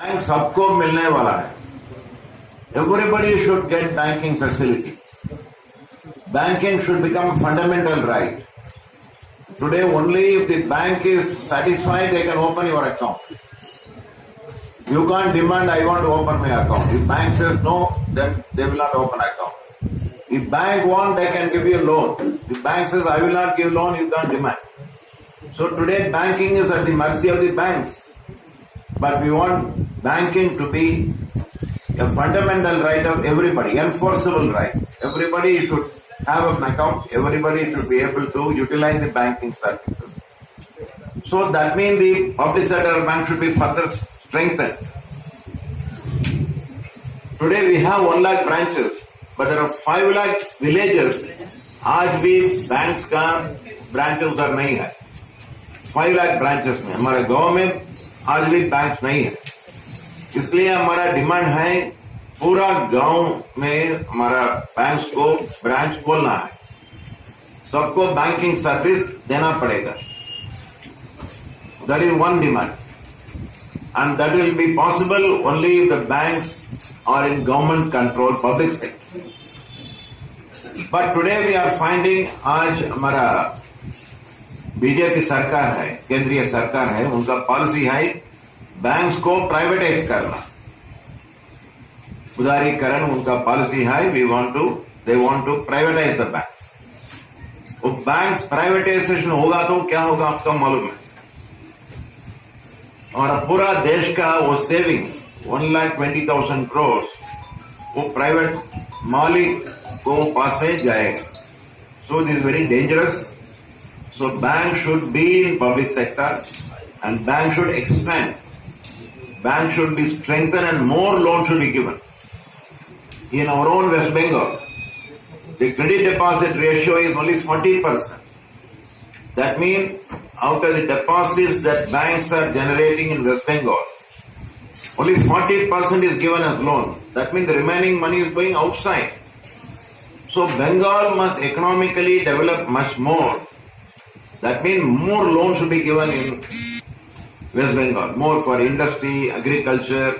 Bank सबको मिलने वाला है. Everybody should get banking facility. Banking should become a fundamental right. Today only if the bank is satisfied they can open your account. You can't demand I want to open my account. If bank says no, then they will not open account. If bank want, they can give you a loan. If bank says I will not give loan, you can't demand. So today banking is at the mercy of the banks. But we want banking to be a fundamental right of everybody, enforceable right. Everybody should have an account. Everybody should be able to utilize the banking services. So that means the public sector bank should be further strengthened. Today we have 1 lakh branches, but there are 5 lakh villages. आज भी banks का branches उधर नहीं है. 5 lakh branches में हमारे गांव में आज भी banks नहीं है. इसलिए हमारा डिमांड है पूरा गांव में हमारा बैंक्स को ब्रांच खोलना है. सबको बैंकिंग सर्विस देना पड़ेगा. That is one demand and that will be possible only if the banks are in government control public sector. But today we are finding आज हमारा बीजेपी सरकार है, केंद्रीय सरकार है, उनका पॉलिसी है बैंक्स को प्राइवेटाइज करना. उदारीकरण उनका पॉलिसी है. They want to privatize the banks. वो बैंक्स प्राइवेटाइजेशन होगा तो क्या होगा आपका मालूम है. और पूरा देश का वो सेविंग 1,20,000 करोड़ वो प्राइवेट मालिक को पास में जाएगा. So this is very dangerous. So bank should be in public sector and bank should expand. Bank should be strengthened and more loans should be given. In our own West Bengal, the credit deposit ratio is only 40%. That means out of the deposits that banks are generating in West Bengal, only 40% is given as loan. That means the remaining money is going outside. So Bengal must economically develop much more. That means more loans should be given in West Bengal, more for industry, agriculture,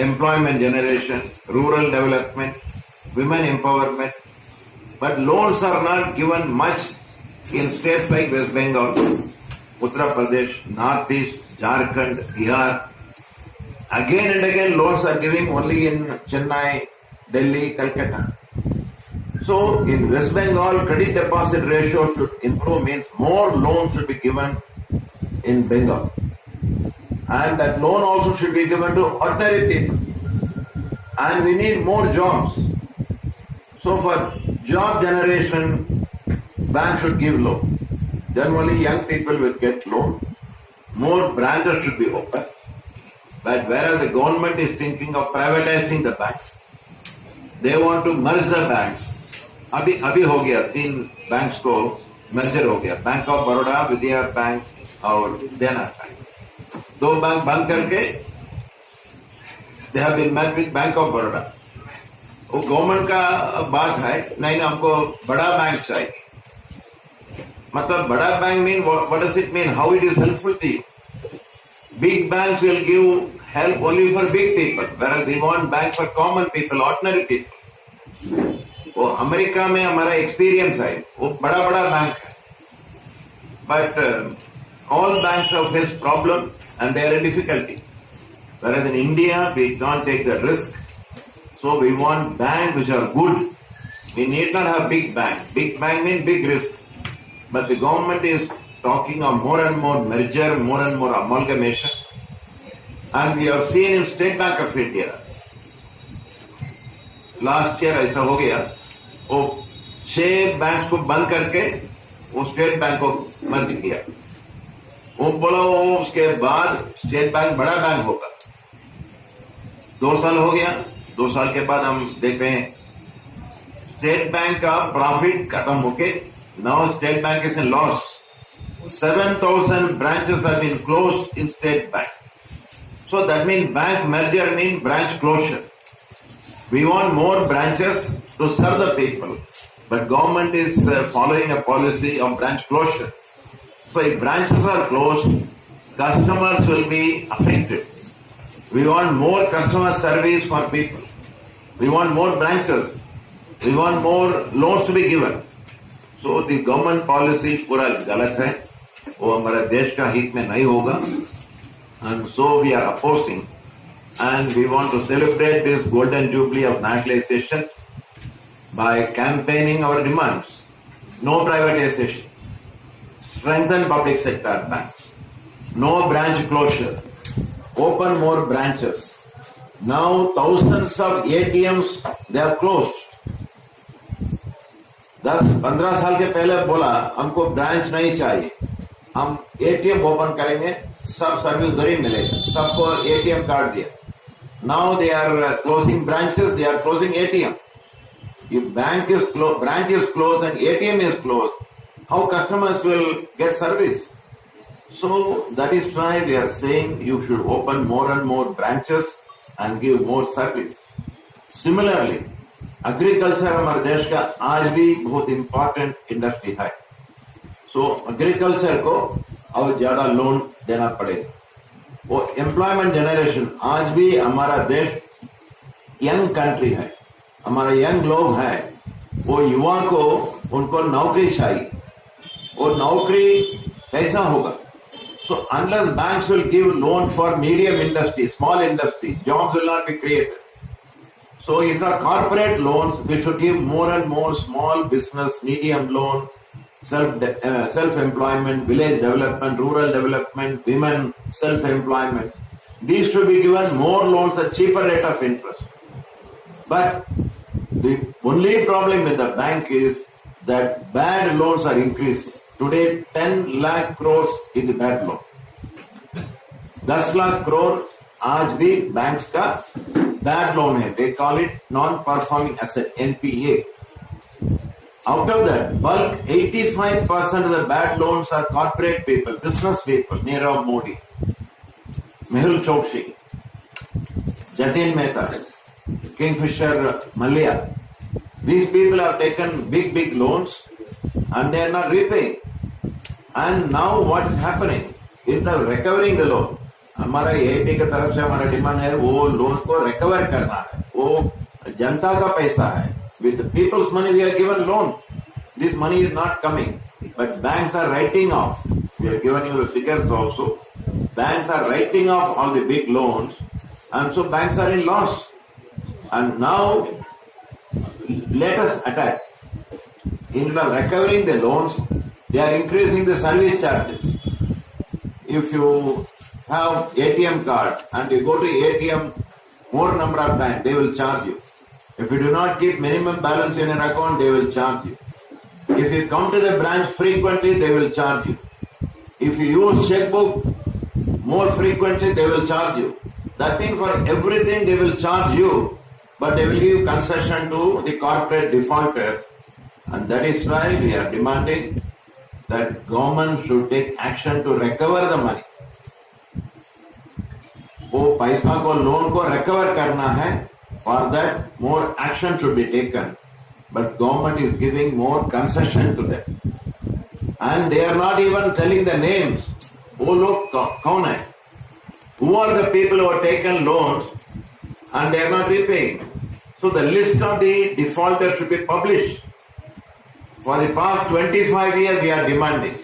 employment generation, rural development, women empowerment. But loans are not given much in states like West Bengal, Uttar Pradesh, Northeast, Jharkhand, Bihar. Again and again loans are giving only in Chennai, Delhi, Calcutta. So in West Bengal, credit deposit ratio should improve, means more loans should be given in Bengal. And that loan also should be given to ordinary people. And we need more jobs. So for job generation, bank should give loan. Then only young people will get loan. More branches should be open. But whereas the government is thinking of privatizing the banks, they want to merge the banks. अभी हो गया 3 banks को merger हो गया. Bank of Baroda, Vijaya bank और Dena bank. 2 bank बंद करके they have been merged with bank of Baroda. वो गवर्नमेंट का बात है, नहीं हमको बड़ा बैंक चाहिए. मतलब बड़ा bank mean what does it mean, how it is helpful to you. Big banks will give help only for big people, whereas we want bank for common people, ordinary people. वो America में हमारा experience है, वो बड़ा बड़ा bank है. But all banks have faced problem and they are in difficulty. Whereas in India, we can't take the risk. So we want banks which are good. We need not have big bank. Big bank means big risk. But the government is talking of more and more merger, more and more amalgamation. And we have seen in State Bank of India, last year ऐसा हो गया, वो 6 bank को बंद करके वो state bank को मर्ज किया. वो बोला वो उसके बाद स्टेट बैंक बड़ा बैंक होगा. 2 साल हो गया. 2 साल के बाद हम देख रहे हैं स्टेट बैंक का प्रॉफिट खत्म होके now state bank is in loss. 7,000 branches have been closed in State Bank. So that means bank merger means branch closure. We want more branches to serve the people, but government is following a policy of branch closure. So if branches are closed, customers will be affected. We want more customer service for people. We want more branches. We want more loans to be given. So the government policy पूरा गलत है, वो हमारे देश का हित में नहीं होगा, and so we are opposing, and we want to celebrate this golden jubilee of nationalization by campaigning our demands. No privatization, strengthen public sector banks, no branch closure, open more branches. Now thousands of ATMs they are closed. 10-15 साल के पहले बोला हमको branch नहीं चाहिए, हम ATM open करेंगे, सब सर्विस उधर ही मिलेगा, सबको एटीएम कार्ड दिया. Now they are closing branches, they are closing ATM. If branch is closed and ATM is closed, how customers will get service? So that is why we are saying you should open more and more branches and give more service. Similarly, agriculture हमारे देश का आज भी बहुत important industry है. सो agriculture को अब ज्यादा लोन देना पड़ेगा. वो एम्प्लॉयमेंट जनरेशन, आज भी हमारा देश यंग कंट्री है, हमारे यंग लोग हैं, वो युवा को उनको नौकरी चाहिए, और नौकरी कैसा होगा? So unless banks will give loan for medium industry, small industry, jobs will not be created. So if the corporate loans, we should give more and more small business, medium loan, self-employment, village development, rural development, women self-employment. These should be given more loans at cheaper rate of interest. But the only problem with the bank is that bad loans are increasing. Today 10 lakh crores in the bad loan. 10 lakh crore आज भी banks का bad loan है. They call it non-performing asset, NPA. Out of that, bulk 85% of the bad loans are corporate people, business people. Nirav Modi, Mehul Chokshi, Jatin Mehta, Kingfisher Malia. These people have taken big loans and they are not repaying. And now what is happening? Instead of recovering the loan, हमारा AP की तरफ से हमारा demand है वो loan को recover करना है. वो जनता का पैसा है. With people's money we are given loan. This money is not coming, but banks are writing off. We have given you the figures also. Banks are writing off all the big loans, and so banks are in loss. And now let us attack. Instead of recovering the loans, they are increasing the service charges. If you have ATM card and you go to ATM more number of times, they will charge you. If you do not keep minimum balance in an account, they will charge you. If you come to the branch frequently, they will charge you. If you use checkbook more frequently, they will charge you. That means for everything they will charge you, but they will give concession to the corporate defaulters. And that is why we are demanding that government should take action to recover the money. वो पैसा को loan को recover करना है. For that more action should be taken, but government is giving more concession to them, and they are not even telling the names. वो लोग कौन है? Who are the people who have taken loans and they are not repaying? So the list of the defaulters should be published. For the past 25 years we are demanding.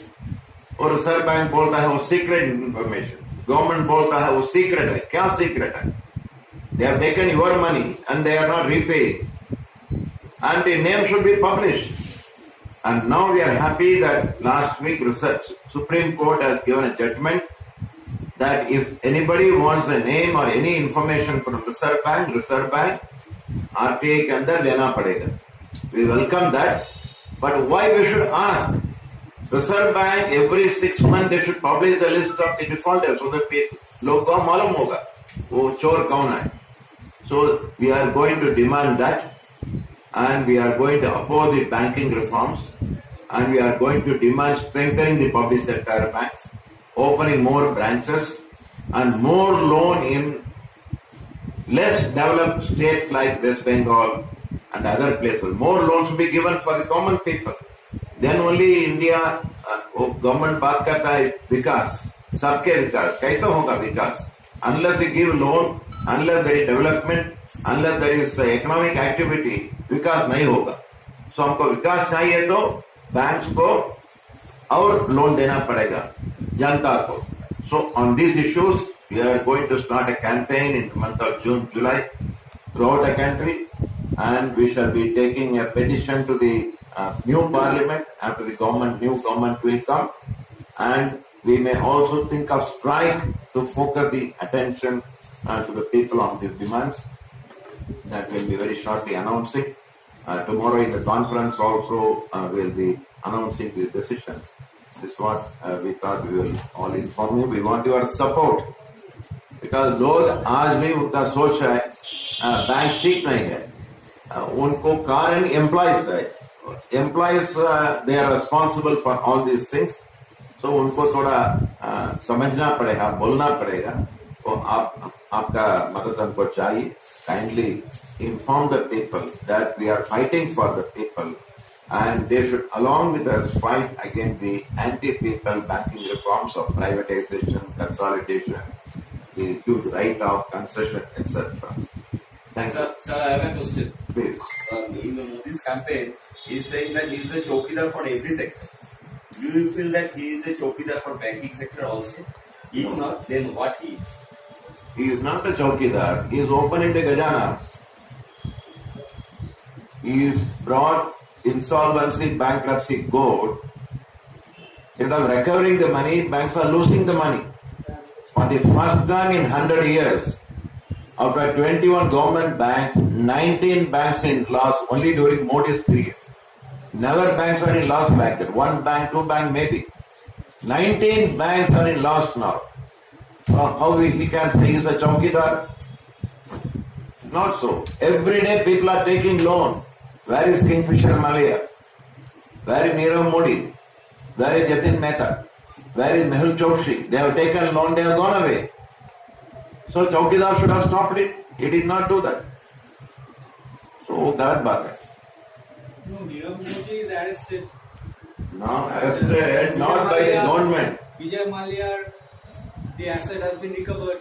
और reserve bank बोलता है वो secret information, government बोलता है वो secret है. क्या secret है? They have taken your money and they are not repaying, and the name should be published. And now we are happy that last week Supreme Court has given a judgment that if anybody wants the name or any information from Reserve Bank RTA के अंदर देना पड़ेगा. We welcome that, but why we should ask? Reserve Bank every 6 months they should publish the list of the defaulters so that लोग को मालूम होगा वो चोर कौन है. So we are going to demand that, and we are going to oppose the banking reforms, and we are going to demand strengthening the public sector banks, opening more branches, and more loan in less developed states like West Bengal and other places. More loans to be given for the common people. Then only India, government बात करता है विकास, सबके विकास. कैसा होगा विकास? unless you give loan, unless there is development, unless there is economic activity, विकास नहीं होगा. So हमको विकास चाहिए तो बैंक्स को और लोन देना पड़ेगा जनता को. So on these issues, we are going to start a campaign in the month of June, July throughout the country, and we shall be taking a petition to the new parliament after the new government will come, and we may also think of strike to focus the attention to the people on these demands. That will be very shortly announcing. Tomorrow in the conference also we'll be announcing the decisions. This is what we thought we will all inform you. We want your support. Because लोग आज भी उनका सोच है bank ठीक नहीं है, उनको कारण एम्प्लॉयज है. Employees they are responsible for all these things. तो उनको थोड़ा समझना पड़ेगा, बोलना पड़ेगा. तो आपका मदद हमको चाहिए. Kindly inform the people that we are fighting for the people, and they should along with us fight against the anti-people banking reforms of privatization, consolidation, the huge write-off, concession, etc. Thank you. Sir, I have a question. Please. In Modi's campaign, he is saying that he is the chowkidar for every sector. Do you feel that he is the chowkidar for banking sector also? If not, then what he is? He is not a chowkidar. He is opening the Gajana. He is brought insolvency, bankruptcy code. Instead of recovering the money, banks are losing the money. For the first time in 100 years, out of 21 government banks, 19 banks in loss only during Modi's period. Never banks are in loss back then. One bank, two bank maybe. 19 banks are in loss now. How he can say he is a chowkidar? Not so. Every day people are taking loan. Where is Kingfisher Malaysia? Where is Nirav Modi? Where is Jatin Mehta? Where is Mehul Choksi? They have taken loan, they have gone away. So chowkidar should have stopped it. He did not do that. So that baat. No, Nirav Modi is arrested. No, arrested not by the government. Vijay Mallya, the asset has been recovered.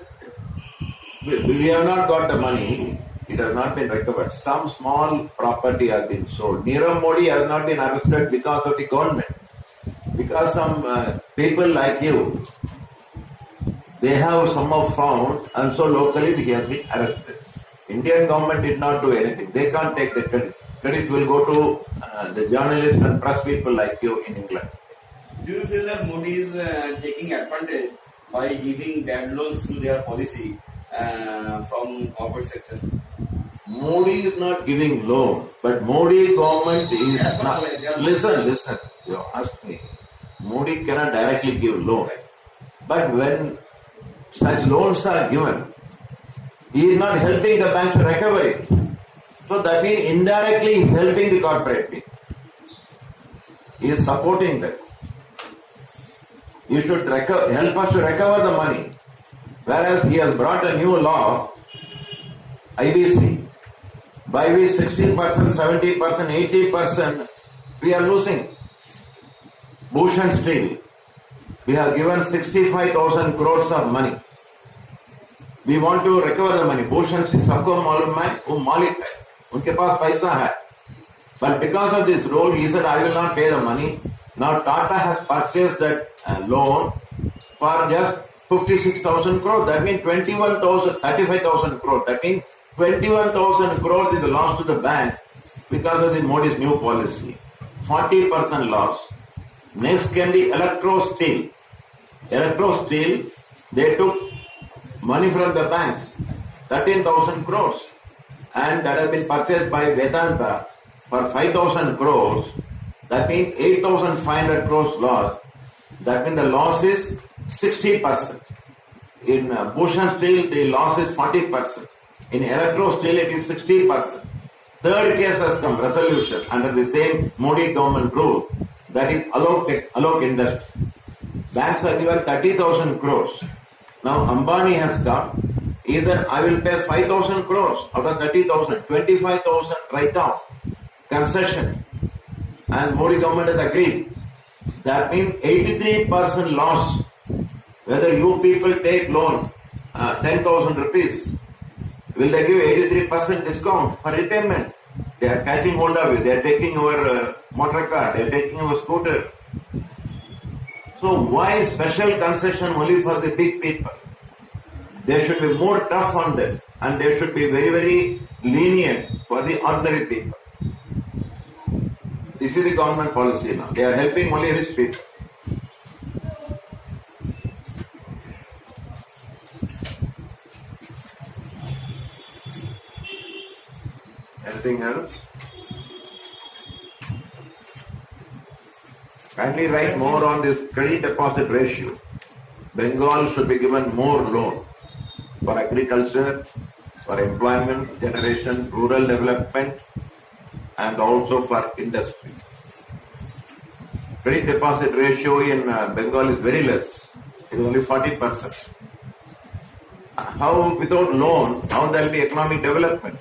We have not got the money. It has not been recovered. Some small property has been sold. Nirav Modi has not been arrested because of the government. Because some people like you, they have somehow found, and so locally he has been arrested. Indian government did not do anything. They can't take the credit. Credit will go to the journalists and press people like you in England. Do you feel that Modi is taking advantage by giving bad loans to their policy from corporate sector? Modi is not giving loan, but Modi government is not. Listen. You ask me. Modi cannot directly give loan, but when such loans are given, he is not helping the bank to recover it. So that means indirectly he is helping the corporate people. He is supporting them. You should help us to recover the money. Whereas he has brought a new law, IBC, by which 60%, 70%, 80% we are losing. Bhushan Steel, we have given 65,000 crores of money. We want to recover the money. Bhushan Steel, सबको मालूम है, वो मालिक है, उनके पास पैसा है. But because of this rule, he said, I will not pay the money. Now Tata has purchased that loan for just 56,000 crores. That means 35,000 crores. That means 21,000 crores is the loss to the bank because of the Modi's new policy. 40% loss. Next came the Electro Steel. Electro Steel, they took money from the banks, 13,000 crores. And that has been purchased by Vedanta for 5,000 crores. That means 8,500 crores loss. That means the loss is 60%. In Bhushan Steel, the loss is 40%. In Electro Steel, it is 60%. Third case has come, resolution, under the same Modi government rule. That is Alok Industries. Banks are given 30,000 crores. Now Ambani has come. He said, I will pay 5,000 crores out of 30,000, 25,000 write-off, concession. And Modi government has agreed. That means 83% loss. Whether you people take loan 10,000 rupees, will they give 83% discount for repayment? They are catching hold of you. They are taking your motor car. They are taking your scooter. So why special concession only for the big people? They should be more tough on them, and they should be very, very lenient for the ordinary people. This is the government policy now. They are helping only rich people. Anything else? Kindly write more on this credit deposit ratio. Bengal should be given more loan for agriculture, for employment generation, rural development, and also for industry. Credit deposit ratio in Bengal is very less. It is only 40%. How, without loan, how there will be economic development?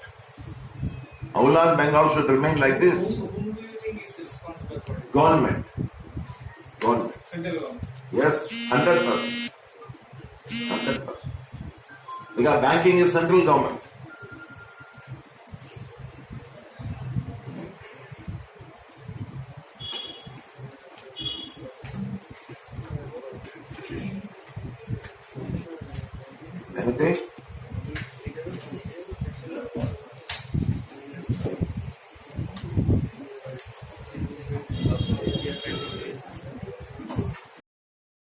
How long Bengal should remain like this? Whom do you think is responsible for it? Government. Government. Central government. Yes, 100%. 100%. Because banking is central government. Anything?